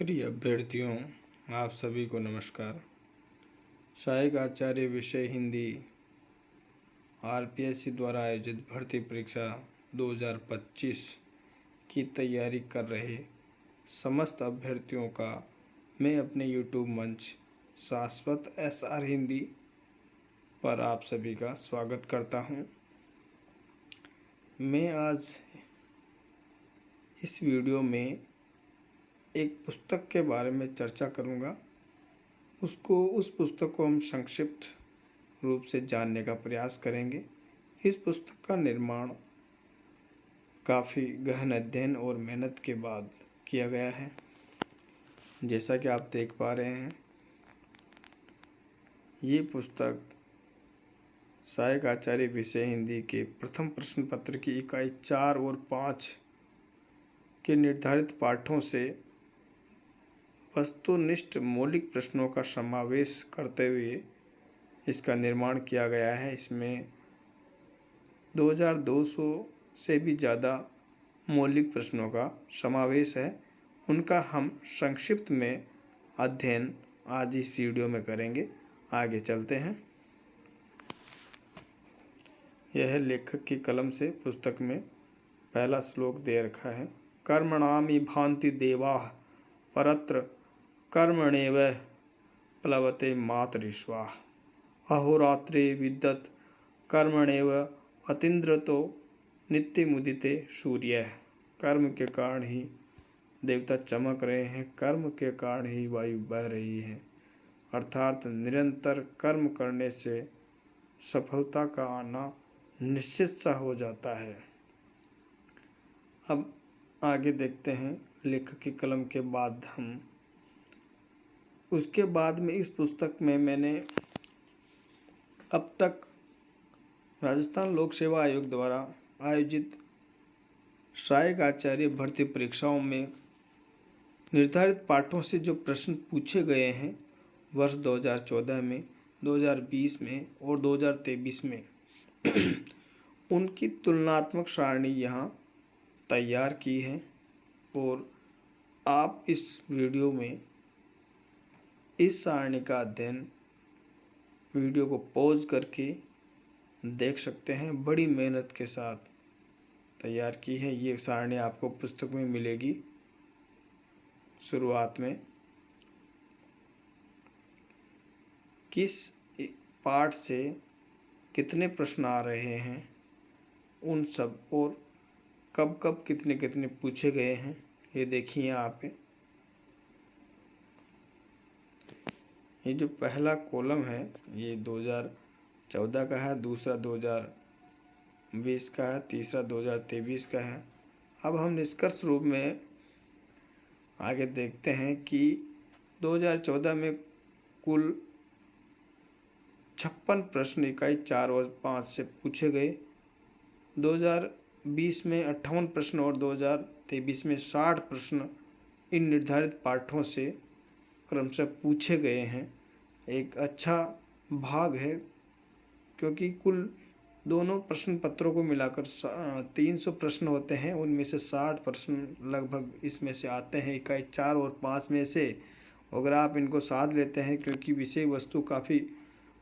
प्रिय अभ्यर्थियों, आप सभी को नमस्कार। सहायक आचार्य विषय हिंदी आरपीएससी द्वारा आयोजित भर्ती परीक्षा 2025 की तैयारी कर रहे समस्त अभ्यर्थियों का मैं अपने यूट्यूब मंच शाश्वत एसआर हिंदी पर आप सभी का स्वागत करता हूं। मैं आज इस वीडियो में एक पुस्तक के बारे में चर्चा करूंगा। उस पुस्तक को हम संक्षिप्त रूप से जानने का प्रयास करेंगे। इस पुस्तक का निर्माण काफ़ी गहन अध्ययन और मेहनत के बाद किया गया है। जैसा कि आप देख पा रहे हैं, ये पुस्तक सहायक आचार्य विषय हिंदी के प्रथम प्रश्न पत्र की इकाई 4 और 5 के निर्धारित पाठों से वस्तुनिष्ठ मौलिक प्रश्नों का समावेश करते हुए इसका निर्माण किया गया है। इसमें 2200 से भी ज़्यादा मौलिक प्रश्नों का समावेश है। उनका हम संक्षिप्त में अध्ययन आज इस वीडियो में करेंगे। आगे चलते हैं। यह लेखक की कलम से पुस्तक में पहला श्लोक दे रखा है। कर्मणामि भान्ति देवाः परत्र कर्मणेव प्लवते मातरिश्वाः अहोरात्रे विद्यत कर्मणेव अतीन्द्रतो नित्यमुदिते सूर्य। कर्म के कारण ही देवता चमक रहे हैं, कर्म के कारण ही वायु बह रही है। अर्थात निरंतर कर्म करने से सफलता का आना निश्चित सा हो जाता है। अब आगे देखते हैं। लेखक की कलम के बाद उसके बाद में इस पुस्तक में मैंने अब तक राजस्थान लोक सेवा आयोग द्वारा आयोजित सहायक आचार्य भर्ती परीक्षाओं में निर्धारित पाठों से जो प्रश्न पूछे गए हैं वर्ष 2014 में, 2020 में और 2023 में उनकी तुलनात्मक सारणी यहाँ तैयार की है और आप इस वीडियो में इस सारणी का अध्ययन वीडियो को पॉज करके देख सकते हैं। बड़ी मेहनत के साथ तैयार की है। ये सारणी आपको पुस्तक में मिलेगी। शुरुआत में किस पाठ से कितने प्रश्न आ रहे हैं उन सब और कब कब कितने कितने पूछे गए हैं, ये देखिए आप। ये जो पहला कॉलम है ये 2014 का है, दूसरा 2020 का है, तीसरा 2023 का है। अब हम निष्कर्ष रूप में आगे देखते हैं कि 2014 में कुल 56 प्रश्न इकाई 4 और 5 से पूछे गए। 2020 में 58 प्रश्न और 2023 में 60 प्रश्न इन निर्धारित पाठों से क्रमशः पूछे गए हैं। एक अच्छा भाग है, क्योंकि कुल दोनों प्रश्न पत्रों को मिलाकर 300 प्रश्न होते हैं। उनमें से 60 प्रश्न लगभग इसमें से आते हैं इकाई 4 और 5 में से। अगर आप इनको साथ लेते हैं, क्योंकि विषय वस्तु काफ़ी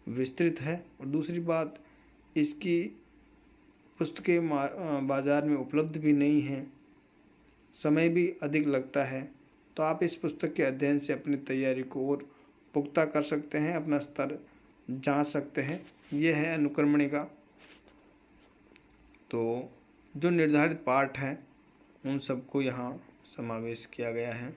विस्तृत है और दूसरी बात इसकी पुस्तकें बाज़ार में उपलब्ध भी नहीं हैं, समय भी अधिक लगता है, तो आप इस पुस्तक के अध्ययन से अपनी तैयारी को और पुख्ता कर सकते हैं, अपना स्तर जांच सकते हैं। यह है अनुक्रमणिका। तो जो निर्धारित पाठ हैं उन सबको यहाँ समावेश किया गया है।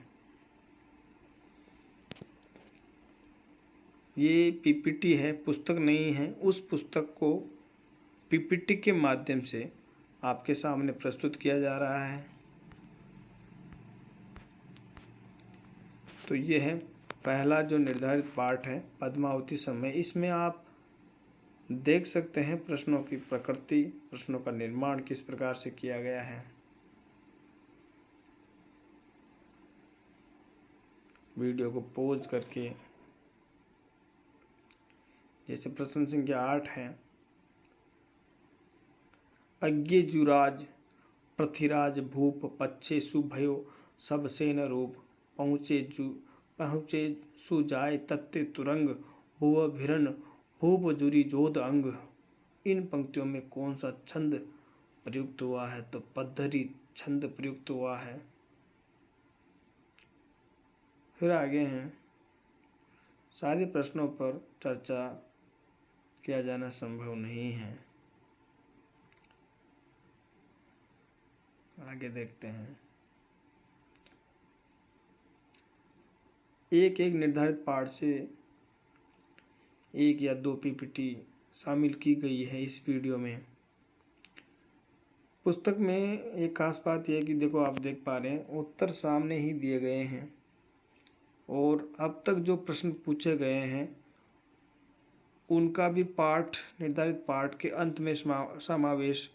ये पीपीटी है, पुस्तक नहीं है। उस पुस्तक को पीपीटी के माध्यम से आपके सामने प्रस्तुत किया जा रहा है। तो ये है पहला जो निर्धारित पाठ है, पद्मावती समय। इसमें आप देख सकते हैं प्रश्नों की प्रकृति, प्रश्नों का निर्माण किस प्रकार से किया गया है। वीडियो को पॉज करके, जैसे प्रश्न संख्या 8 है, अज्ञे जुराज पृथ्वीराज भूप पच्छे सुभयो सब सेन रूप पहुँचे सुजाय तत्ते तुरंग, हुआ भिरन भूप जुरी जोध अंग। इन पंक्तियों में कौन सा छंद प्रयुक्त हुआ है? तो पद्धरि छंद प्रयुक्त हुआ है। फिर आगे हैं, सारे प्रश्नों पर चर्चा किया जाना संभव नहीं है। आगे देखते हैं, एक एक निर्धारित पाठ से एक या दो पीपीटी शामिल की गई है इस वीडियो में। पुस्तक में एक खास बात यह है कि देखो, आप देख पा रहे हैं उत्तर सामने ही दिए गए हैं और अब तक जो प्रश्न पूछे गए हैं उनका भी पाठ, निर्धारित पाठ के अंत में समावेश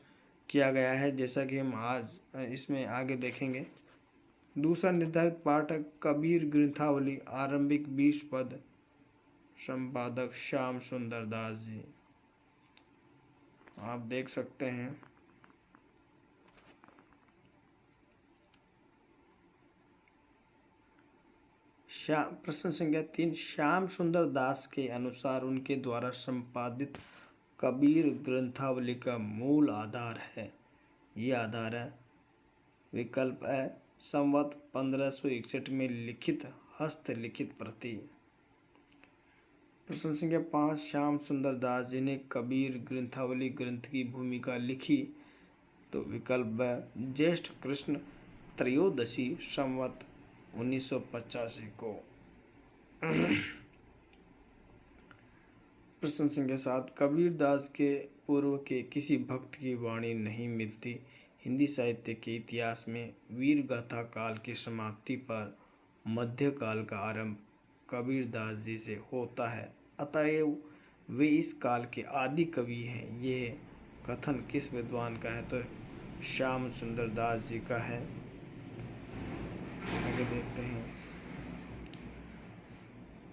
किया गया है, जैसा कि हम आज इसमें आगे देखेंगे। दूसरा निर्धारित पाठ है कबीर ग्रंथावली, आरंभिक 20 पद, संपादक श्याम सुंदर दास जी। आप देख सकते हैं, प्रश्न संख्या 3, श्याम सुंदर दास के अनुसार उनके द्वारा संपादित कबीर ग्रंथावली का मूल आधार है। ये आधार है, विकल्प है संवत 1561 में लिखित हस्तलिखित प्रति। प्रश्न संख्या 5, श्याम सुंदर दास जी ने कबीर ग्रंथावली ग्रंथ की भूमिका लिखी। तो विकल्प है ज्येष्ठ कृष्ण त्रयोदशी संवत 1985 को। प्रश्न संख्या 7, कबीर दास के पूर्व के किसी भक्त की वाणी नहीं मिलती। हिंदी साहित्य के इतिहास में वीर गाथा काल की समाप्ति पर मध्यकाल का आरंभ कबीर दास जी से होता है, अतएव वे इस काल के आदि कवि हैं। यह कथन किस विद्वान का है? तो श्याम सुंदर दास जी का है। आगे देखते हैं,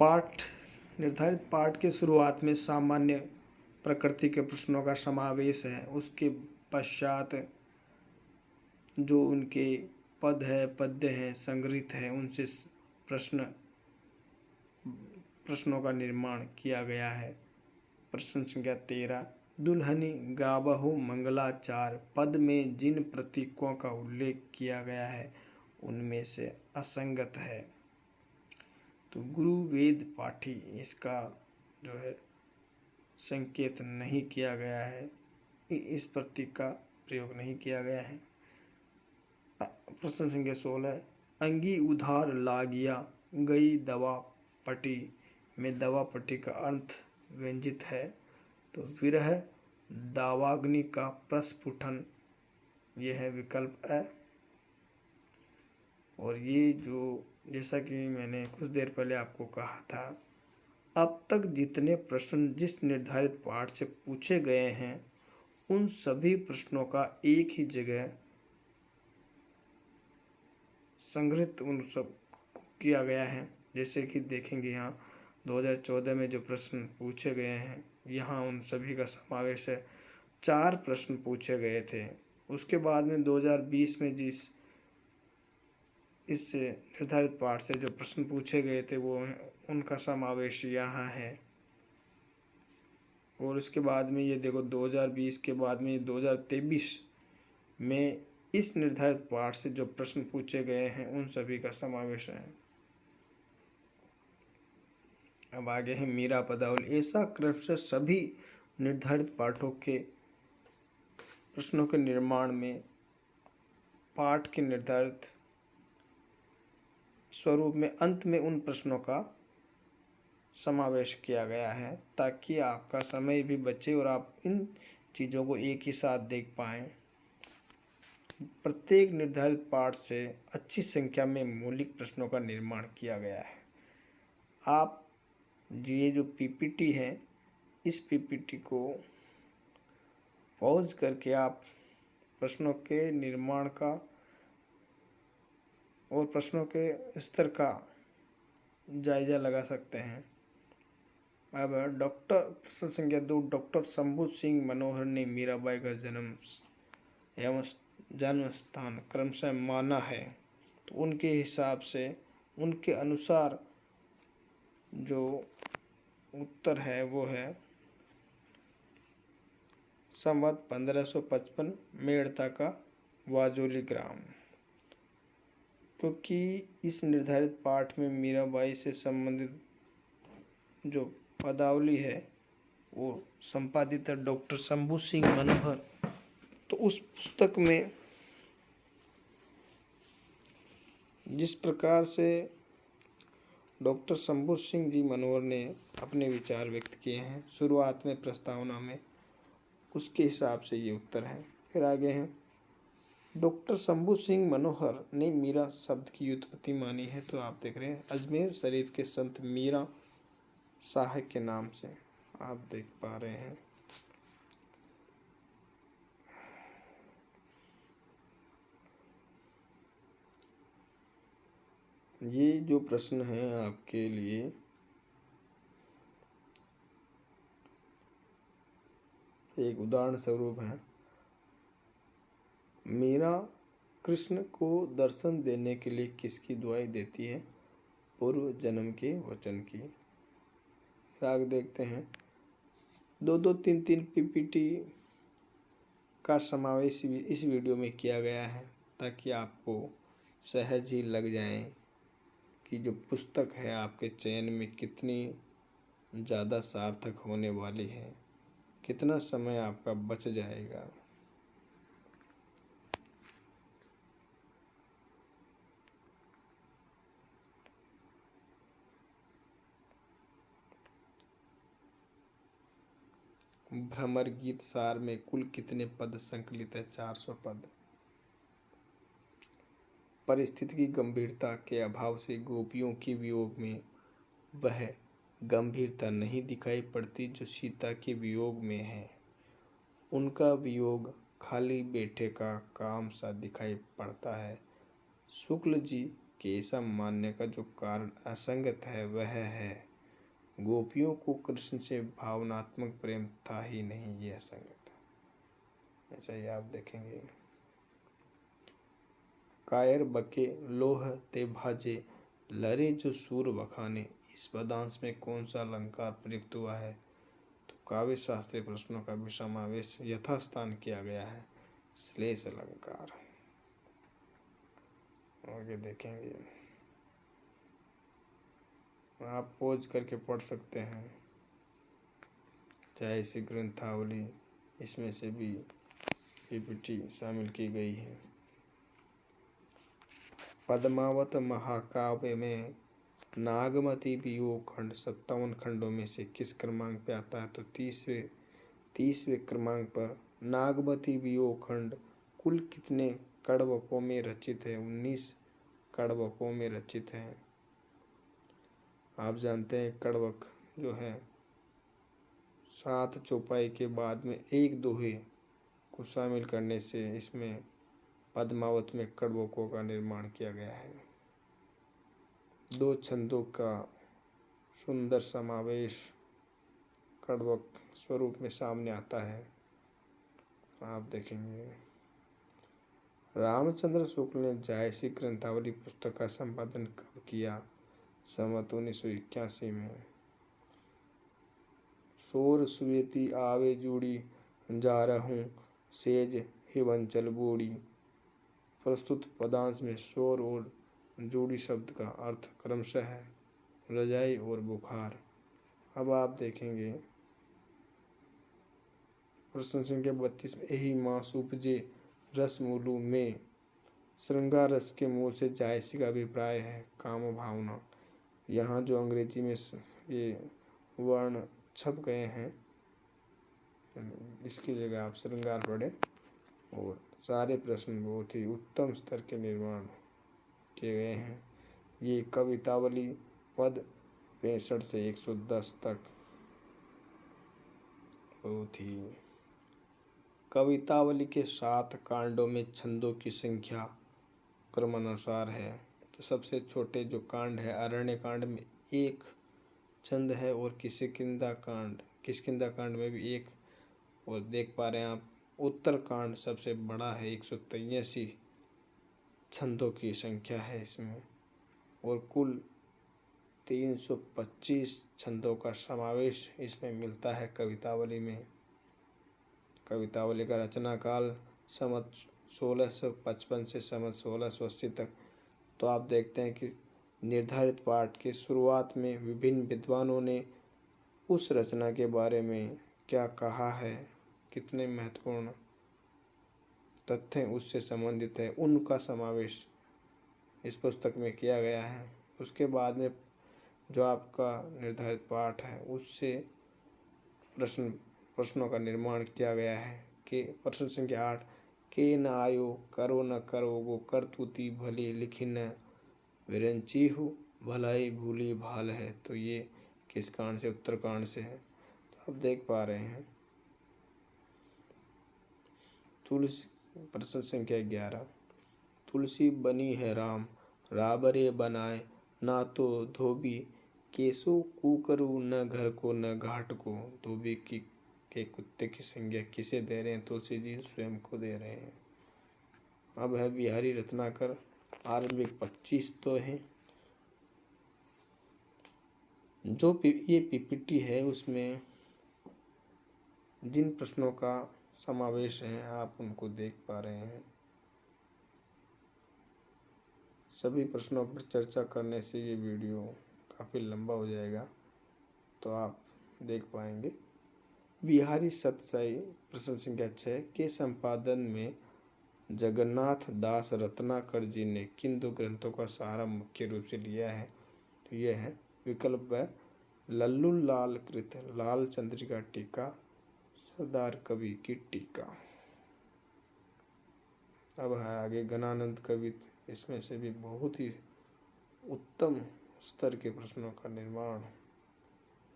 पाठ, निर्धारित पाठ के शुरुआत में सामान्य प्रकृति के प्रश्नों का समावेश है। उसके पश्चात जो उनके पद है, पद्य हैं, संग्रहित है, उनसे प्रश्नों का निर्माण किया गया है। प्रश्न संख्या 13, दुल्हनी गावहु मंगलाचार पद में जिन प्रतीकों का उल्लेख किया गया है उनमें से असंगत है। तो गुरु वेद पाठी, इसका जो है संकेत नहीं किया गया है, इस प्रतीक का प्रयोग नहीं किया गया है। प्रश्न संख्या 16, अंगी उधार लागिया गई दवा पटी में दवा पटी का अर्थ व्यंजित है। तो विरह दावाग्नि का प्रस्फुटन, यह है विकल्प है। और ये जो, जैसा कि मैंने कुछ देर पहले आपको कहा था, अब तक जितने प्रश्न जिस निर्धारित पाठ से पूछे गए हैं उन सभी प्रश्नों का एक ही जगह संग्रहित उन सब किया गया है। जैसे कि देखेंगे यहाँ 2014 में जो प्रश्न पूछे गए हैं, यहाँ उन सभी का समावेश है। 4 प्रश्न पूछे गए थे। उसके बाद में 2020 में जिस इस निर्धारित पाठ से जो प्रश्न पूछे गए थे वो उनका समावेश यहाँ है। और उसके बाद में ये देखो 2020 के बाद में 2023 में इस निर्धारित पाठ से जो प्रश्न पूछे गए हैं उन सभी का समावेश है। अब आगे है मीरा पदावली। ऐसा क्रम से सभी निर्धारित पाठों के प्रश्नों के निर्माण में पाठ के निर्धारित स्वरूप में अंत में उन प्रश्नों का समावेश किया गया है, ताकि आपका समय भी बचे और आप इन चीज़ों को एक ही साथ देख पाएँ। प्रत्येक निर्धारित पाठ से अच्छी संख्या में मौलिक प्रश्नों का निर्माण किया गया है। आप ये जो पीपीटी है, इस पीपीटी को पॉज करके आप प्रश्नों के निर्माण का और प्रश्नों के स्तर का जायजा लगा सकते हैं। अब प्रश्न संख्या 2, डॉक्टर शंभू सिंह मनोहर ने मीराबाई का जन्म एवं जन्म स्थान क्रमशः माना है। तो उनके हिसाब से उनके अनुसार जो उत्तर है वो है संवत 1555 मेड़ता का वाजोली ग्राम। क्योंकि इस निर्धारित पाठ में मीराबाई से संबंधित जो पदावली है वो संपादित है डॉक्टर शंभू सिंह मनोहर, तो उस पुस्तक में जिस प्रकार से डॉक्टर शंभू सिंह जी मनोहर ने अपने विचार व्यक्त किए हैं शुरुआत में प्रस्तावना में, उसके हिसाब से ये उत्तर है। फिर आगे हैं, डॉक्टर शंभू सिंह मनोहर ने मीरा शब्द की व्युत्पत्ति मानी है। तो आप देख रहे हैं अजमेर शरीफ के संत मीरा साहिब के नाम से आप देख पा रहे हैं। ये जो प्रश्न है आपके लिए एक उदाहरण स्वरूप है। मीरा कृष्ण को दर्शन देने के लिए किसकी दुआई देती है? पूर्व जन्म के वचन की। आगे देखते हैं, 2-2, 3-3 पीपीटी का समावेश इस वीडियो में किया गया है ताकि आपको सहज ही लग जाए कि जो पुस्तक है आपके चयन में कितनी ज़्यादा सार्थक होने वाली है, कितना समय आपका बच जाएगा। भ्रमर गीत सार में कुल कितने पद संकलित है? 400 पद। परिस्थिति की गंभीरता के अभाव से गोपियों के वियोग में वह गंभीरता नहीं दिखाई पड़ती जो सीता के वियोग में है। उनका वियोग खाली बैठे का काम सा दिखाई पड़ता है। शुक्ल जी के ऐसा मानने का जो कारण असंगत है वह है गोपियों को कृष्ण से भावनात्मक प्रेम था ही नहीं, ये असंगत है। ऐसा ही आप देखेंगे। कायर बके लोह ते भाजे लरे जो सूर बखाने, इस पदांश में कौन सा अलंकार प्रयुक्त हुआ है? तो काव्य शास्त्रीय प्रश्नों का भी समावेश यथास्थान किया गया है, श्लेष अलंकार। आगे देखेंगे, आप पोज करके पढ़ सकते हैं, चाहे इसी ग्रंथावली इसमें से भी पीपीटी शामिल की गई है। पद्मावत महाकाव्य में नागमती वियोग खंड 57 खंडों में से किस क्रमांक पे आता है? तो 30वें क्रमांक पर नागमती वियोग खंड कुल कितने कड़वकों में रचित है? 19 कड़वकों में रचित है। आप जानते हैं कड़वक जो है 7 चौपाई के बाद में एक दोहे को शामिल करने से इसमें पद्मावत में कड़वकों का निर्माण किया गया है। 2 छंदों का सुंदर समावेश कड़वक स्वरूप में सामने आता है। आप देखेंगे, रामचंद्र शुक्ल ने जायसी ग्रंथावली पुस्तक का संपादन कब किया? संवत 1981 में। शोर सुवेती आवे जूड़ी जा रहूं सेज हिवंचल बूढ़ी। प्रस्तुत पदांश में शोर और जूड़ी शब्द का अर्थ क्रमशः है रजाई और बुखार। अब आप देखेंगे प्रश्न संख्या 32 में, यही मास उपजे रस मूलू में, श्रृंगार रस के मूल से जायसी का अभिप्राय है काम भावना। यहाँ जो अंग्रेजी में ये वर्ण छप गए हैं इसकी जगह आप श्रृंगार पढ़े। और सारे प्रश्न बहुत ही उत्तम स्तर के निर्माण किए गए हैं। ये कवितावली पद 65 से 110 तक बहुत ही। कवितावली के 7 कांडों में छंदों की संख्या क्रमानुसार है। तो सबसे छोटे जो कांड है अरण्य कांड में 1 छंद है और किष्किंधा कांड में भी 1। और देख पा रहे हैं आप उत्तर कांड सबसे बड़ा है, 183 छंदों की संख्या है इसमें। और कुल 325 छंदों का समावेश इसमें मिलता है कवितावली में। कवितावली का रचना काल संवत 1655 से संवत 1680 तक। तो आप देखते हैं कि निर्धारित पाठ के शुरुआत में विभिन्न विद्वानों ने उस रचना के बारे में क्या कहा है, कितने महत्वपूर्ण तथ्य उससे संबंधित है, उनका समावेश इस पुस्तक में किया गया है। उसके बाद में जो आपका निर्धारित पाठ है उससे प्रश्नों का निर्माण किया गया है। कि प्रश्न संख्या 8, के न आयो करो न करो गो करतुती भली लिखी न विरंची हूँ भलाई भूली भाल है। तो ये किस कांड से, उत्तरकांड से है। तो आप देख पा रहे हैं तुलसी, प्रश्न संख्या 11, तुलसी बनी है राम राबरे बनाए ना तो धोबी केसो कुकरू न घर को न घाट को। धोबी की के कुत्ते की संज्ञा किसे दे रहे हैं? तुलसी जी स्वयं को दे रहे हैं। अब है बिहारी रत्नाकर आरंभिक 25 तो हैं। जो ये पीपीटी है उसमें जिन प्रश्नों का समावेश है आप उनको देख पा रहे हैं। सभी प्रश्नों पर चर्चा करने से ये वीडियो काफ़ी लंबा हो जाएगा, तो आप देख पाएंगे। बिहारी सतसाई प्रश्न संख्या 6 के संपादन में जगन्नाथ दास रत्नाकर जी ने किन दो ग्रंथों का सहारा मुख्य रूप से लिया है? तो ये है विकल्प है लल्लू लाल कृत लाल चंद्रिका टीका, सरदार कवि की टीका। अब है आगे घनानंद कवि। इसमें से भी बहुत ही उत्तम स्तर के प्रश्नों का निर्माण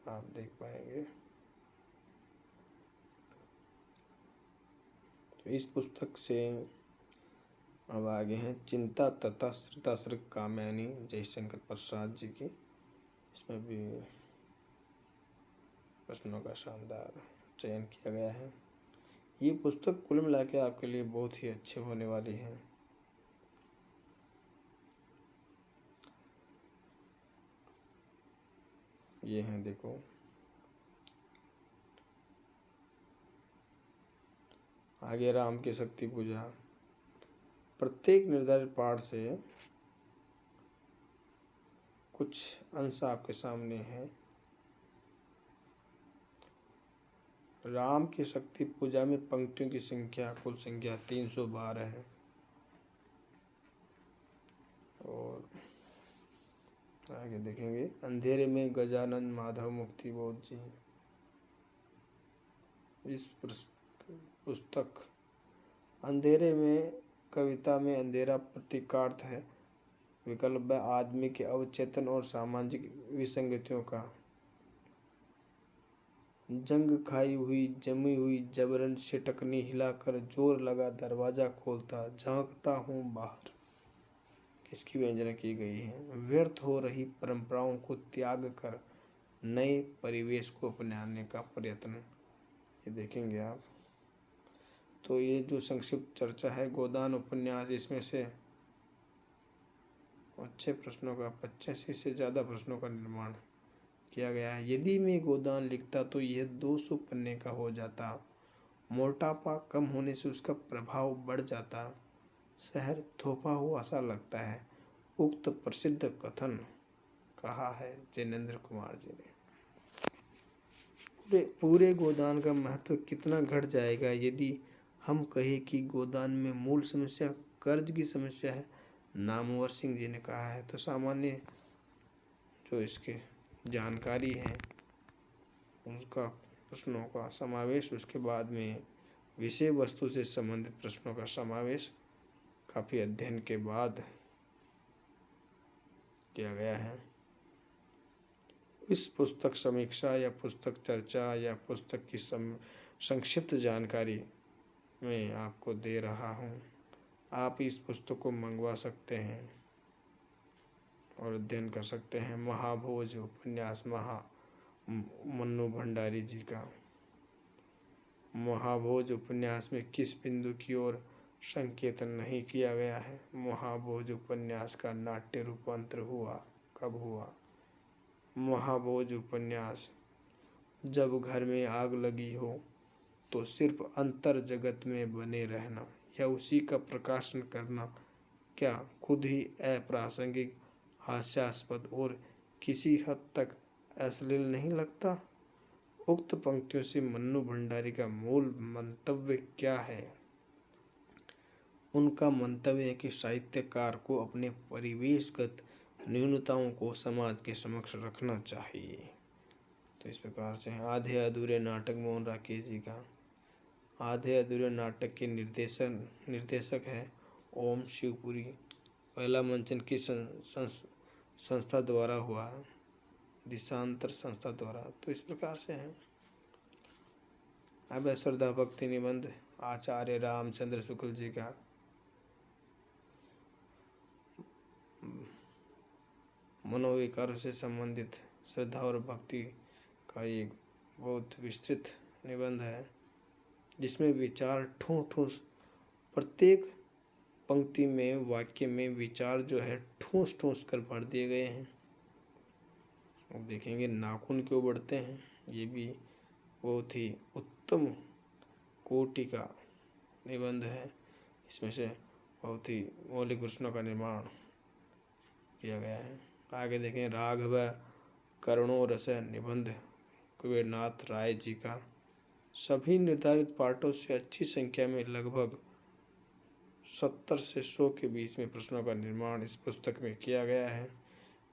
आप देख पाएंगे। तो इस पुस्तक से अब आगे हैं चिंता तथा श्रिताश्रक कामयानी जयशंकर प्रसाद जी की। इसमें भी प्रश्नों का शानदार चयन किया गया है। ये पुस्तक कुल मिला के आपके लिए बहुत ही अच्छे होने वाली है। ये हैं देखो, आगे राम की शक्ति पूजा। प्रत्येक निर्धारित पाठ से कुछ अंश आपके सामने है। राम की शक्ति पूजा में पंक्तियों की संख्या कुल संख्या 312 है। और आगे देखेंगे अंधेरे में गजानन माधव मुक्ति बोध जी। इस पुस्तक अंधेरे में कविता में अंधेरा प्रतीकार्थ है। विकल्प है आदमी के अवचेतन और सामाजिक विसंगतियों का। जंग खाई हुई जमी हुई जबरन सिटकनी हिलाकर जोर लगा दरवाजा खोलता झांकता हूँ बाहर। किसकी व्यंजना की गई है? व्यर्थ हो रही परंपराओं को त्याग कर नए परिवेश को अपनाने का प्रयत्न। ये देखेंगे आप। तो ये जो संक्षिप्त चर्चा है गोदान उपन्यास, इसमें से अच्छे प्रश्नों का 85 से ज़्यादा प्रश्नों का निर्माण किया गया है। यदि मैं गोदान लिखता तो यह 200 पन्ने का हो जाता। मोटापा कम होने से उसका प्रभाव बढ़ जाता। शहर थोपा हुआ सा लगता है। उक्त प्रसिद्ध कथन कहा है जैनेन्द्र कुमार जी ने। पूरे गोदान का महत्व कितना घट जाएगा यदि हम कहें कि गोदान में मूल समस्या कर्ज की समस्या है, नामवर सिंह जी ने कहा है। तो सामान्य जो इसके जानकारी है उनका प्रश्नों का समावेश, उसके बाद में विषय वस्तु से संबंधित प्रश्नों का समावेश काफ़ी अध्ययन के बाद किया गया है। इस पुस्तक समीक्षा या पुस्तक चर्चा या पुस्तक की संक्षिप्त जानकारी मैं आपको दे रहा हूँ। आप इस पुस्तक को मंगवा सकते हैं और अध्ययन कर सकते हैं। महाभोज उपन्यास मन्नू भंडारी जी का। महाभोज उपन्यास में किस बिंदु की ओर संकेत नहीं किया गया है। महाभोज उपन्यास का नाट्य रूपांतर हुआ कब हुआ? महाभोज उपन्यास जब घर में आग लगी हो तो सिर्फ अंतर जगत में बने रहना या उसी का प्रकाशन करना क्या खुद ही अप्रासंगिक, हास्यास्पद और किसी हद तक अश्लील नहीं लगता? उक्त पंक्तियों से मन्नू भंडारी का मूल मंतव्य क्या है? उनका मंतव्य है कि साहित्यकार को अपने परिवेशगत न्यूनताओं को समाज के समक्ष रखना चाहिए। तो इस प्रकार से आधे अधूरे नाटक मोहन राकेश जी का। आधे अधूरे नाटक के निर्देशक है ओम शिवपुरी। पहला मंचन किस संस्था द्वारा हुआ है? दिशांतर संस्था द्वारा। तो इस प्रकार से है। अब श्रद्धा भक्ति निबंध आचार्य रामचंद्र शुक्ल जी का। मनोविकारों से संबंधित श्रद्धा और भक्ति का एक बहुत विस्तृत निबंध है, जिसमें विचार ठोस प्रत्येक पंक्ति में, वाक्य में विचार जो है ठोस कर भर दिए गए हैं। अब देखेंगे नाखून क्यों बढ़ते हैं, ये भी बहुत ही उत्तम कोटि का निबंध है। इसमें से बहुत ही मौलिक प्रश्नों का निर्माण किया गया है। आगे देखें राघव करुणो रस निबंध कुबेरनाथ राय जी का। सभी निर्धारित पाठों से अच्छी संख्या में लगभग 70 से 100 के बीच में प्रश्नों का निर्माण इस पुस्तक में किया गया है,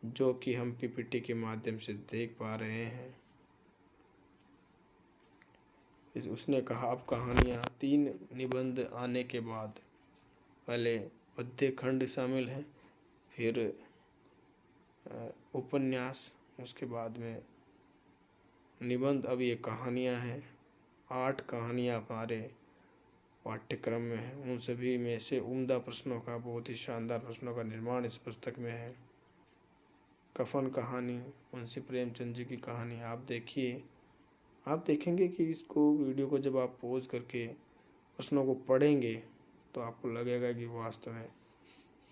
जो कि हम पीपीटी के माध्यम से देख पा रहे हैं। उसने कहा अब कहानियाँ 3 निबंध आने के बाद पहले पद्य खंड शामिल है, फिर उपन्यास, उसके बाद में निबंध। अब ये कहानियाँ हैं, 8 कहानियाँ हमारे पाठ्यक्रम में हैं। उन सभी में से उम्दा प्रश्नों का, बहुत ही शानदार प्रश्नों का निर्माण इस पुस्तक में है। कफन कहानी, मुंशी प्रेमचंद जी की कहानी। आप देखिए, आप देखेंगे कि इसको वीडियो को जब आप पॉज करके प्रश्नों को पढ़ेंगे तो आपको लगेगा कि वास्तव में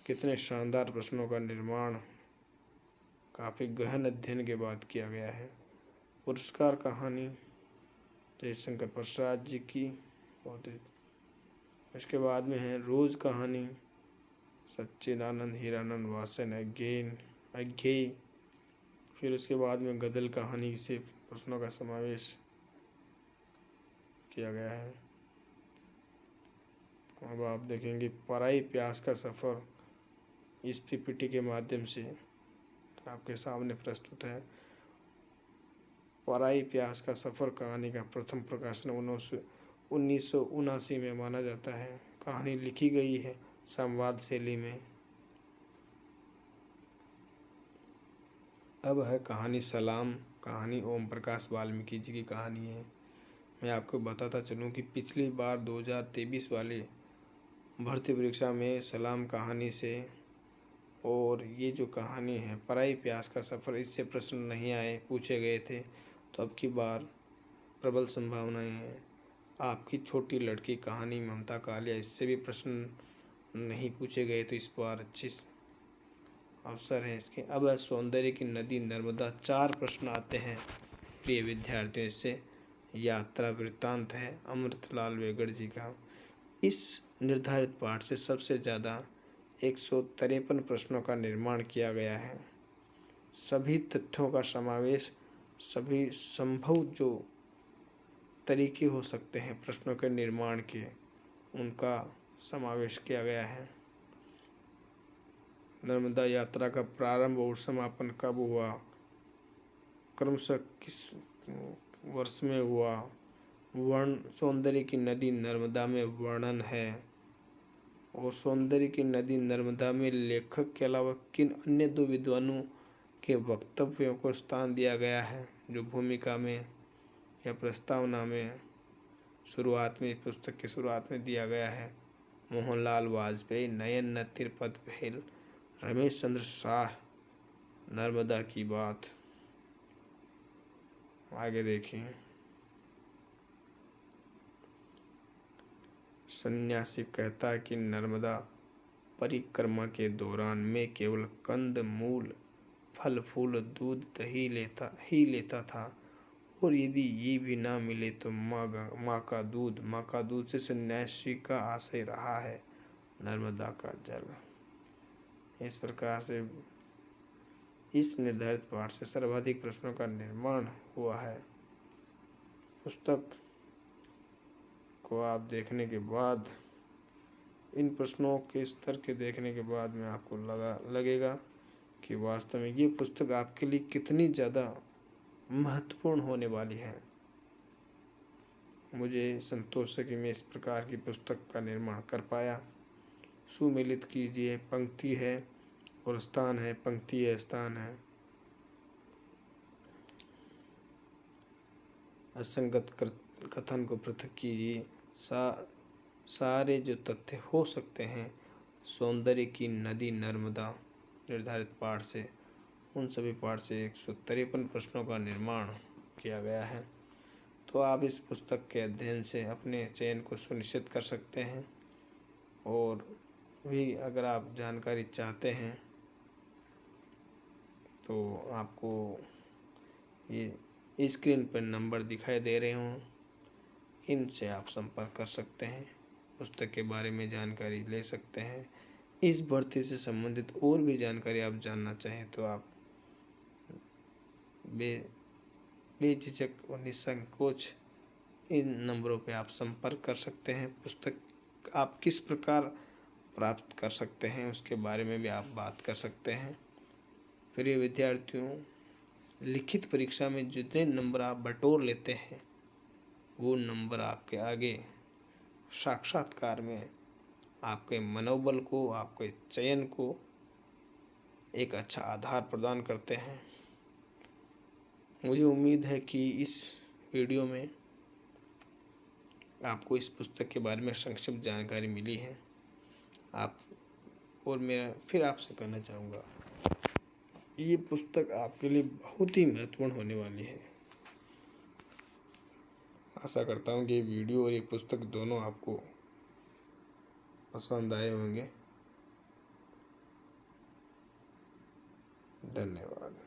कितने शानदार प्रश्नों का निर्माण काफ़ी गहन अध्ययन के बाद किया गया है। पुरस्कार कहानी जयशंकर प्रसाद जी की बहुत ही। उसके बाद में है रोज कहानी सच्चिदानंद हीरानंद वासन अज्ञेय। फिर उसके बाद में गदल कहानी से प्रश्नों का समावेश किया गया है। अब आप देखेंगे पराई प्यास का सफ़र, इस पीपीटी के माध्यम से आपके सामने प्रस्तुत है। पराई प्यास का सफ़र कहानी का प्रथम प्रकाशन 1979 में माना जाता है। कहानी लिखी गई है संवाद शैली में। अब है कहानी सलाम। कहानी ओम प्रकाश वाल्मीकि जी की कहानी है। मैं आपको बताता चलूँ कि पिछली बार 2023 वाली भर्ती परीक्षा में सलाम कहानी से और ये जो कहानी है पराई प्यास का सफ़र, इससे प्रश्न नहीं आए, पूछे गए थे। तो अब की बार प्रबल संभावनाएं हैं। आपकी छोटी लड़की कहानी ममता कालिया, इससे भी प्रश्न नहीं पूछे गए, तो इस बार अच्छी अवसर है इसके। अब सौंदर्य की नदी नर्मदा, 4 प्रश्न आते हैं प्रिय विद्यार्थियों। इससे यात्रा वृत्तांत है अमृतलाल वेगड़ जी का। इस निर्धारित पाठ से सबसे ज़्यादा 153 प्रश्नों का निर्माण किया गया है। सभी तथ्यों का समावेश, सभी संभव जो तरीके हो सकते हैं प्रश्नों के निर्माण के, उनका समावेश किया गया है। नर्मदा यात्रा का प्रारंभ और समापन कब हुआ, क्रमशः किस वर्ष में हुआ, सौंदर्य की नदी नर्मदा में वर्णन है, और सौंदर्य की नदी नर्मदा में लेखक के अलावा किन अन्य 2 विद्वानों के वक्तव्यों को स्थान दिया गया है, जो भूमिका में या प्रस्तावना में शुरुआत में, पुस्तक की शुरुआत में दिया गया है। मोहनलाल वाजपेयी, नयन न तिरुपत भेल, रमेश चंद्र शाह, नर्मदा की बात। आगे देखिए सन्यासी कहता है कि नर्मदा परिक्रमा के दौरान मैं केवल कंद मूल फल फूल दूध दही लेता था, और यदि ये भी ना मिले तो माँ का दूध से सन्यासी का आशय रहा है नर्मदा का जल। इस प्रकार से इस निर्धारित पाठ से सर्वाधिक प्रश्नों का निर्माण हुआ है। पुस्तक को आप देखने के बाद, इन प्रश्नों के स्तर के देखने के बाद में आपको लगेगा कि वास्तव में ये पुस्तक आपके लिए कितनी ज़्यादा महत्वपूर्ण होने वाली है। मुझे संतोष है कि मैं इस प्रकार की पुस्तक का निर्माण कर पाया। सुमेलित कीजिए, पंक्ति है और स्थान है, पंक्ति है स्थान है। असंगत कथन को पृथक कीजिए। सारे जो तथ्य हो सकते हैं सौंदर्य की नदी नर्मदा निर्धारित पाठ से, उन सभी पाठ से 153 प्रश्नों का निर्माण किया गया है। तो आप इस पुस्तक के अध्ययन से अपने चयन को सुनिश्चित कर सकते हैं। और भी अगर आप जानकारी चाहते हैं तो आपको ये स्क्रीन पर नंबर दिखाई दे रहे हों, इनसे आप संपर्क कर सकते हैं, पुस्तक के बारे में जानकारी ले सकते हैं। इस भर्ती से संबंधित और भी जानकारी आप जानना चाहें तो आप बेझिझक और निसंकोच इन नंबरों पे आप संपर्क कर सकते हैं। पुस्तक आप किस प्रकार प्राप्त कर सकते हैं उसके बारे में भी आप बात कर सकते हैं। प्रिय विद्यार्थियों, लिखित परीक्षा में जितने नंबर आप बटोर लेते हैं वो नंबर आपके आगे साक्षात्कार में आपके मनोबल को, आपके चयन को एक अच्छा आधार प्रदान करते हैं। मुझे उम्मीद है कि इस वीडियो में आपको इस पुस्तक के बारे में संक्षिप्त जानकारी मिली है। और मैं फिर आपसे कहना चाहूँगा, ये पुस्तक आपके लिए बहुत ही महत्वपूर्ण होने वाली है। आशा करता हूँ कि ये वीडियो और ये पुस्तक दोनों आपको पसंद आए होंगे। धन्यवाद।